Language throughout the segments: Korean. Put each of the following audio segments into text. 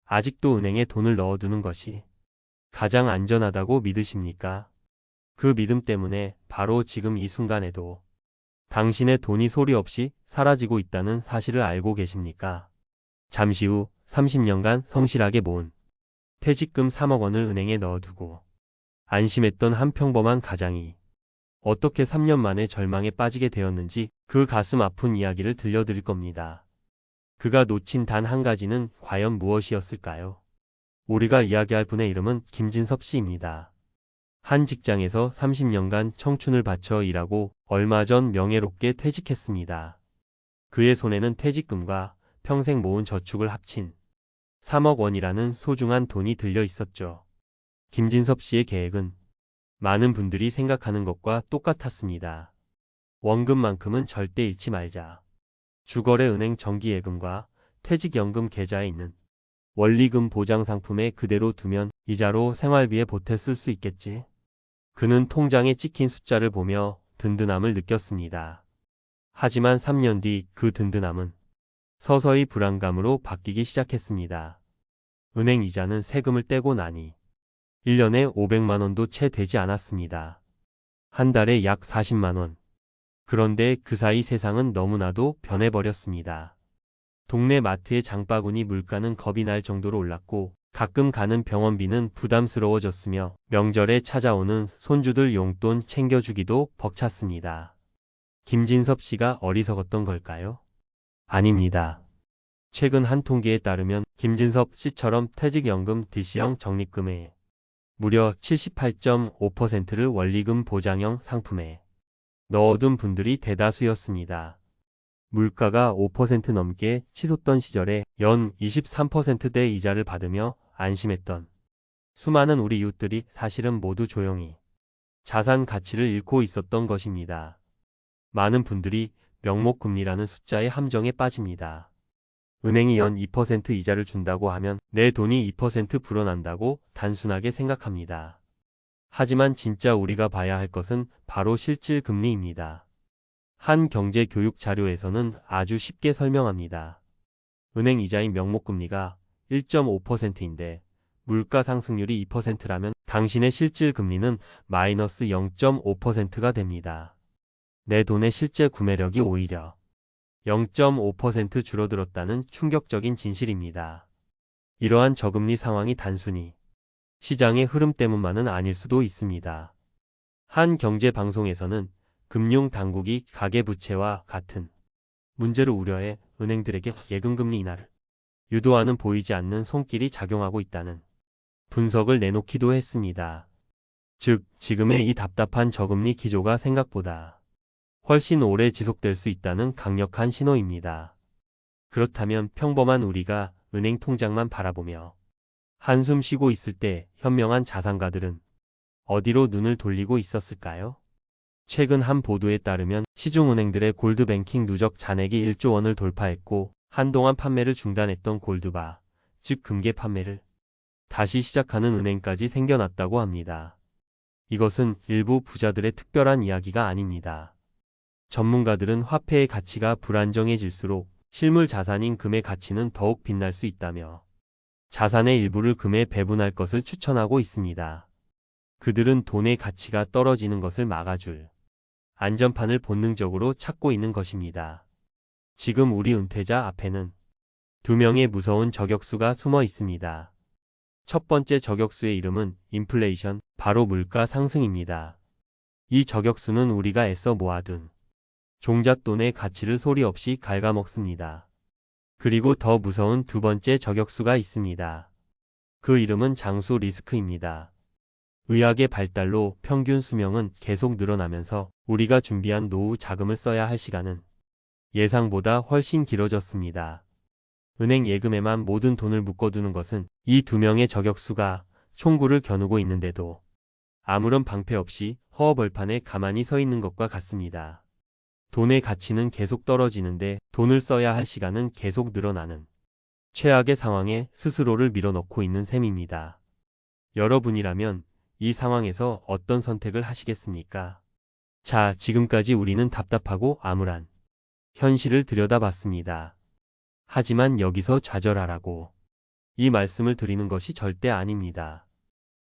아직도 은행에 돈을 넣어두는 것이 가장 안전하다고 믿으십니까? 그 믿음 때문에 바로 지금 이 순간에도 당신의 돈이 소리 없이 사라지고 있다는 사실을 알고 계십니까? 잠시 후 30년간 성실하게 모은 퇴직금 3억 원을 은행에 넣어두고 안심했던 한 평범한 가장이 어떻게 3년 만에 절망에 빠지게 되었는지 그 가슴 아픈 이야기를 들려드릴 겁니다. 그가 놓친 단 한 가지는 과연 무엇이었을까요? 우리가 이야기할 분의 이름은 김진섭 씨입니다. 한 직장에서 30년간 청춘을 바쳐 일하고 얼마 전 명예롭게 퇴직했습니다. 그의 손에는 퇴직금과 평생 모은 저축을 합친 3억 원이라는 소중한 돈이 들려 있었죠. 김진섭 씨의 계획은 많은 분들이 생각하는 것과 똑같았습니다. 원금만큼은 절대 잃지 말자. 주거래 은행 정기예금과 퇴직연금 계좌에 있는 원리금 보장 상품에 그대로 두면 이자로 생활비에 보태 쓸 수 있겠지. 그는 통장에 찍힌 숫자를 보며 든든함을 느꼈습니다. 하지만 3년 뒤 그 든든함은 서서히 불안감으로 바뀌기 시작했습니다. 은행 이자는 세금을 떼고 나니 1년에 500만 원도 채 되지 않았습니다. 한 달에 약 40만 원. 그런데 그 사이 세상은 너무나도 변해버렸습니다. 동네 마트의 장바구니 물가는 겁이 날 정도로 올랐고 가끔 가는 병원비는 부담스러워졌으며 명절에 찾아오는 손주들 용돈 챙겨주기도 벅찼습니다. 김진섭 씨가 어리석었던 걸까요? 아닙니다. 최근 한 통계에 따르면 김진섭 씨처럼 퇴직연금 DC형 적립금의 무려 78.5%를 원리금 보장형 상품에 넣어둔 분들이 대다수였습니다. 물가가 5% 넘게 치솟던 시절에 연 23%대 이자를 받으며 안심했던 수많은 우리 이웃들이 사실은 모두 조용히 자산 가치를 잃고 있었던 것입니다. 많은 분들이 명목금리라는 숫자의 함정에 빠집니다. 은행이 연 2% 이자를 준다고 하면 내 돈이 2% 불어난다고 단순하게 생각합니다. 하지만 진짜 우리가 봐야 할 것은 바로 실질금리입니다. 한 경제 교육 자료에서는 아주 쉽게 설명합니다. 은행 이자인 명목금리가 1.5%인데 물가 상승률이 2%라면 당신의 실질금리는 마이너스 0.5%가 됩니다. 내 돈의 실제 구매력이 오히려 0.5% 줄어들었다는 충격적인 진실입니다. 이러한 저금리 상황이 단순히 시장의 흐름 때문만은 아닐 수도 있습니다. 한 경제 방송에서는 금융당국이 가계부채와 같은 문제를 우려해 은행들에게 예금금리 인하를 유도하는 보이지 않는 손길이 작용하고 있다는 분석을 내놓기도 했습니다. 즉, 지금의 이 답답한 저금리 기조가 생각보다 훨씬 오래 지속될 수 있다는 강력한 신호입니다. 그렇다면 평범한 우리가 은행 통장만 바라보며 한숨 쉬고 있을 때 현명한 자산가들은 어디로 눈을 돌리고 있었을까요? 최근 한 보도에 따르면 시중은행들의 골드뱅킹 누적 잔액이 1조 원을 돌파했고 한동안 판매를 중단했던 골드바, 즉 금괴 판매를 다시 시작하는 은행까지 생겨났다고 합니다. 이것은 일부 부자들의 특별한 이야기가 아닙니다. 전문가들은 화폐의 가치가 불안정해질수록 실물 자산인 금의 가치는 더욱 빛날 수 있다며 자산의 일부를 금에 배분할 것을 추천하고 있습니다. 그들은 돈의 가치가 떨어지는 것을 막아줄 안전판을 본능적으로 찾고 있는 것입니다. 지금 우리 은퇴자 앞에는 두 명의 무서운 저격수가 숨어 있습니다. 첫 번째 저격수의 이름은 인플레이션, 바로 물가 상승입니다. 이 저격수는 우리가 애써 모아둔 종잣돈의 가치를 소리 없이 갉아먹습니다. 그리고 더 무서운 두 번째 저격수가 있습니다. 그 이름은 장수 리스크입니다. 의학의 발달로 평균 수명은 계속 늘어나면서 우리가 준비한 노후 자금을 써야 할 시간은 예상보다 훨씬 길어졌습니다. 은행 예금에만 모든 돈을 묶어두는 것은 이 두 명의 저격수가 총구를 겨누고 있는데도 아무런 방패 없이 허허벌판에 가만히 서 있는 것과 같습니다. 돈의 가치는 계속 떨어지는데 돈을 써야 할 시간은 계속 늘어나는 최악의 상황에 스스로를 밀어넣고 있는 셈입니다. 여러분이라면 이 상황에서 어떤 선택을 하시겠습니까? 자, 지금까지 우리는 답답하고 암울한 현실을 들여다봤습니다. 하지만 여기서 좌절하라고 이 말씀을 드리는 것이 절대 아닙니다.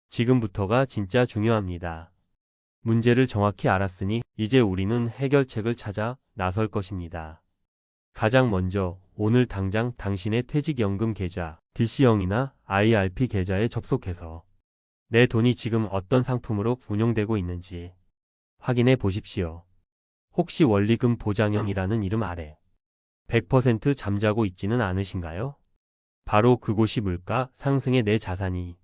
지금부터가 진짜 중요합니다. 문제를 정확히 알았으니 이제 우리는 해결책을 찾아 나설 것입니다. 가장 먼저 오늘 당장 당신의 퇴직연금 계좌, DC형이나 IRP 계좌에 접속해서 내 돈이 지금 어떤 상품으로 운용되고 있는지 확인해 보십시오. 혹시 원리금 보장형이라는 이름 아래 100% 잠자고 있지는 않으신가요? 바로 그곳이 물가 상승에 내 자산이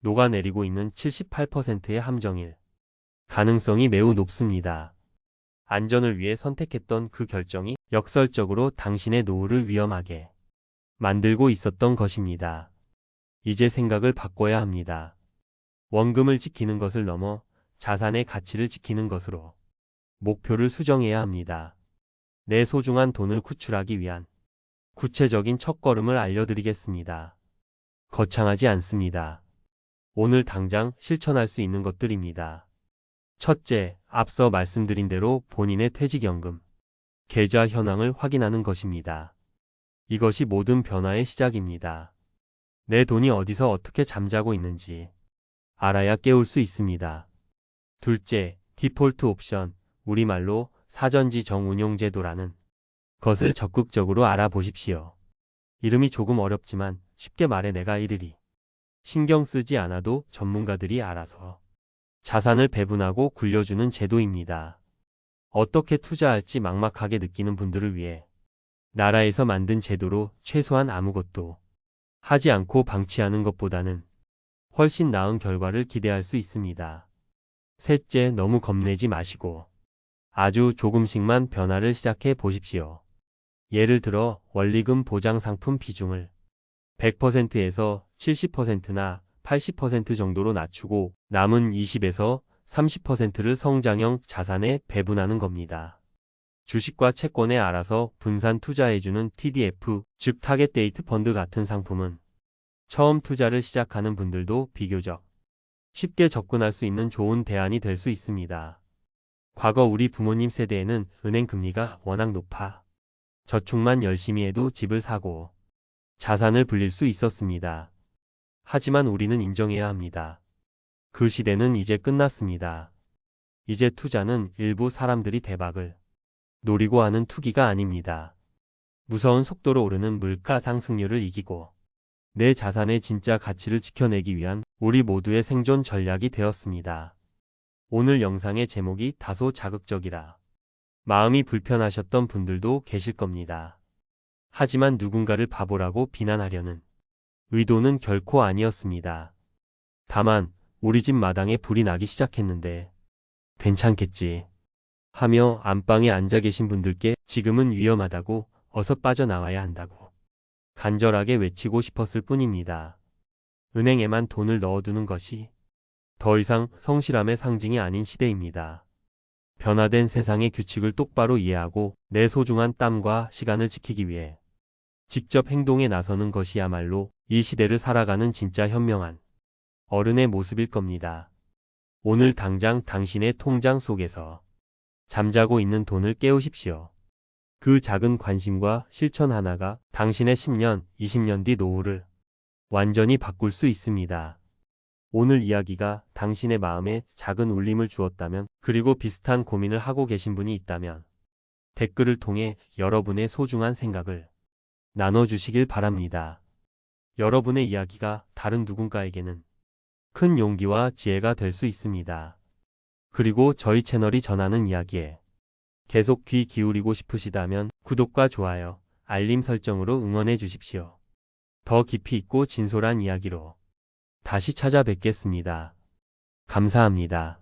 녹아내리고 있는 78%의 함정일 가능성이 매우 높습니다. 안전을 위해 선택했던 그 결정이 역설적으로 당신의 노후를 위험하게 만들고 있었던 것입니다. 이제 생각을 바꿔야 합니다. 원금을 지키는 것을 넘어 자산의 가치를 지키는 것으로 목표를 수정해야 합니다. 내 소중한 돈을 구출하기 위한 구체적인 첫걸음을 알려드리겠습니다. 거창하지 않습니다. 오늘 당장 실천할 수 있는 것들입니다. 첫째, 앞서 말씀드린 대로 본인의 퇴직연금 계좌 현황을 확인하는 것입니다. 이것이 모든 변화의 시작입니다. 내 돈이 어디서 어떻게 잠자고 있는지 알아야 깨울 수 있습니다. 둘째, 디폴트 옵션, 우리말로 사전지 정운용제도라는 것을 적극적으로 알아보십시오. 이름이 조금 어렵지만 쉽게 말해 내가 일일이 신경 쓰지 않아도 전문가들이 알아서 자산을 배분하고 굴려주는 제도입니다. 어떻게 투자할지 막막하게 느끼는 분들을 위해 나라에서 만든 제도로 최소한 아무것도 하지 않고 방치하는 것보다는 훨씬 나은 결과를 기대할 수 있습니다. 셋째, 너무 겁내지 마시고 아주 조금씩만 변화를 시작해 보십시오. 예를 들어 원리금 보장 상품 비중을 100%에서 70%나 80% 정도로 낮추고 남은 20에서 30%를 성장형 자산에 배분하는 겁니다. 주식과 채권에 알아서 분산 투자해주는 TDF, 즉 타겟 데이트 펀드 같은 상품은 처음 투자를 시작하는 분들도 비교적 쉽게 접근할 수 있는 좋은 대안이 될 수 있습니다. 과거 우리 부모님 세대에는 은행 금리가 워낙 높아 저축만 열심히 해도 집을 사고 자산을 불릴 수 있었습니다. 하지만 우리는 인정해야 합니다. 그 시대는 이제 끝났습니다. 이제 투자는 일부 사람들이 대박을 노리고 하는 투기가 아닙니다. 무서운 속도로 오르는 물가 상승률을 이기고 내 자산의 진짜 가치를 지켜내기 위한 우리 모두의 생존 전략이 되었습니다. 오늘 영상의 제목이 다소 자극적이라 마음이 불편하셨던 분들도 계실 겁니다. 하지만 누군가를 바보라고 비난하려는 의도는 결코 아니었습니다. 다만 우리 집 마당에 불이 나기 시작했는데 괜찮겠지 하며 안방에 앉아 계신 분들께 지금은 위험하다고 어서 빠져나와야 한다고 간절하게 외치고 싶었을 뿐입니다. 은행에만 돈을 넣어두는 것이 더 이상 성실함의 상징이 아닌 시대입니다. 변화된 세상의 규칙을 똑바로 이해하고 내 소중한 땀과 시간을 지키기 위해 직접 행동에 나서는 것이야말로 이 시대를 살아가는 진짜 현명한 어른의 모습일 겁니다. 오늘 당장 당신의 통장 속에서 잠자고 있는 돈을 깨우십시오. 그 작은 관심과 실천 하나가 당신의 10년, 20년 뒤 노후를 완전히 바꿀 수 있습니다. 오늘 이야기가 당신의 마음에 작은 울림을 주었다면, 그리고 비슷한 고민을 하고 계신 분이 있다면 댓글을 통해 여러분의 소중한 생각을 나눠주시길 바랍니다. 여러분의 이야기가 다른 누군가에게는 큰 용기와 지혜가 될 수 있습니다. 그리고 저희 채널이 전하는 이야기에 계속 귀 기울이고 싶으시다면 구독과 좋아요, 알림 설정으로 응원해 주십시오. 더 깊이 있고 진솔한 이야기로 다시 찾아뵙겠습니다. 감사합니다.